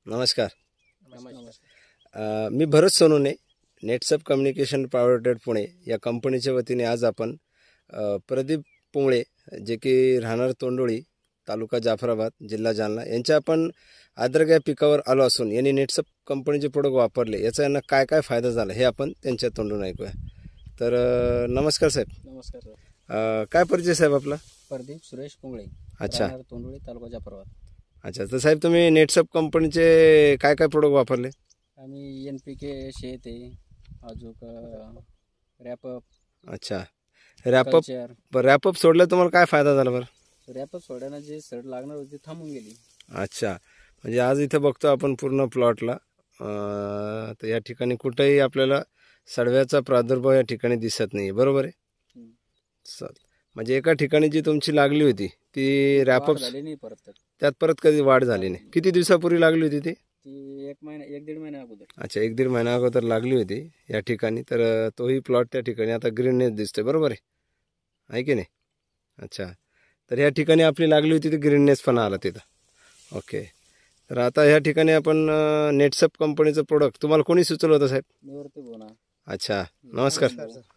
नमस्कार. नमस्कार. मी भरत Sonawane, नेटसप communication private Pune या कंपनीच्या वतीने आज आपण प्रदीप पोंगळे जे की राहणार तोंडोळी, तालुका जाफराबाद, जिल्हा जालना यांच्या आपण अद्रक या पिकावर आलो असून यांनी नेटसप कंपनीचे प्रोडक्ट वापरले, याचा यांना काय काय फायदा झाला हे आपण त्यांच्या तोंडून ऐकूया. तर नमस्कार साहेब. नमस्कार सर. काय परिचय साहेब आपला? प्रदीप सुरेश पोंगळे, अच्छा राहणार तोंडोळी, तालुका जाफराबाद. अच्छा. तर साहेब तुम्ही नेटसप कंपनीचे काय काय प्रोडक्ट वापरले? आम्ही NPK शेत आहे, अजून रॅपअप. अच्छा. रॅपअप सोडलं तुम्हाला काय फायदा झाला बरं? रॅपअप सोडल्यानं जे सड लागणार होती थांबून गेली. अच्छा. म्हणजे आज इथं बघतो आपण पूर्ण प्लॉटला, तर या ठिकाणी कुठेही आपल्याला सडव्याचा प्रादुर्भाव या ठिकाणी दिसत नाही, बरोबर आहे? चल, म्हणजे एका ठिकाणी जी तुमची लागली होती ती रॅपअप झाली नाही, परत त्यात परत कधी वाढ झाली नाही. किती दिवसापूर्वी लागली होती ती? ती 1-1.5 महिना अगोदर. अच्छा, 1-1.5 महिना अगोदर लागली होती या ठिकाणी. तर तोही प्लॉट त्या ठिकाणी आता ग्रीननेस दिसतोय, बरोबर आहे की नाही? अच्छा. तर या ठिकाणी आपली लागली होती ती ग्रीननेस पण आला तिथं. ओके. तर आता ह्या ठिकाणी आपण नेटसप कंपनीचं प्रोडक्ट तुम्हाला कोणी सुचवलं होतं साहेब? निवृत्ती बोना. अच्छा. नमस्कार.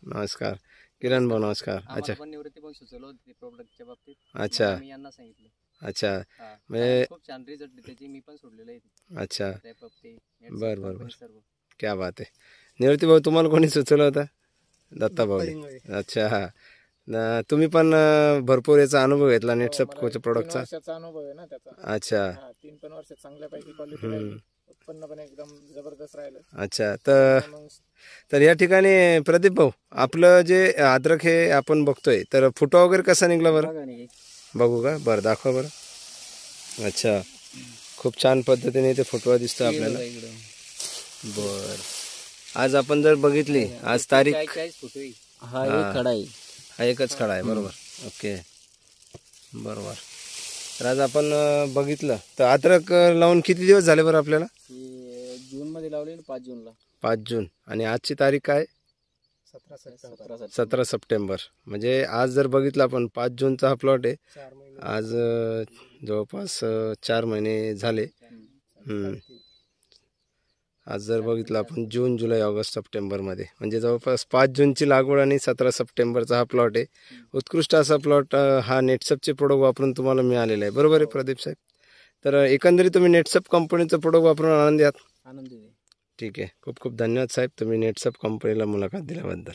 नमस्कार किरण भाऊ. नमस्कार. अच्छा. निवृत्ती पण सुचवलं होतं प्रोडक्टच्या बाबतीत. अच्छा. मी यांना सांगितलं. अच्छा. म्हणजे खूप छान रिझल्ट त्याची मी पण सोडलेलं आहे. अच्छा. रॅपअप ते बरं. क्या बात आहे. निवृत्ती भाऊ तुम्हाला कोणी सुचवलं होतं? दत्ता भाऊ. अच्छा. तुम्ही पण भरपूर याचा अनुभव घेतला नेटसप प्रोडक्टचा? अनुभव आहे ना त्याचा. अच्छा. 3 वर्ष चांगल्यापैकी क्वालिटी उत्पन्न पण एकदम जबरदस्त राहिलं. अच्छा. तर या ठिकाणी प्रदीप भाऊ, आपलं जे अद्रक हे आपण बघतोय, तर फुटवा वगैरे कसा निघला बरं? बघू का? बरं, दाखवा बरं. अच्छा. खूप छान पद्धतीने इथे फुटवा दिसतो आपल्याला. बर. आज आपण जर बघितली, आज तारीख हा खडा आहे, हा एकच खडा आहे, बरोबर. ओके, बरोबर. तर आज आपण बघितलं तर अद्रक लावून किती दिवस झाले बरं आपल्याला? जून मध्ये लावले, 5 जूनला. 5 जून. आणि आजची तारीख काय? 17 सप्टेंबर. म्हणजे आज जर बघितलं आपण 5 जूनचा हा प्लॉट आहे. आज जवळपास 4 महिने झाले. आज जर बघितलं आपण जून, जुलै, ऑगस्ट, सप्टेंबरमध्ये, म्हणजे जवळपास 5 जूनची लागवड आणि 17 सप्टेंबरचा हा प्लॉट आहे. उत्कृष्ट असा प्लॉट हा नेटसपचे प्रोडक्ट वापरून तुम्हाला मिळालेला आहे, बरोबर आहे प्रदीप साहेब? तर एकंदरीत तुम्ही नेटसप कंपनीचं प्रोडक्ट वापरून आनंदी आहात? आनंदी. ठीक आहे. खूप खूप धन्यवाद साहेब, तुम्ही नेटसप कंपनीला मुलाखत दिल्याबद्दल.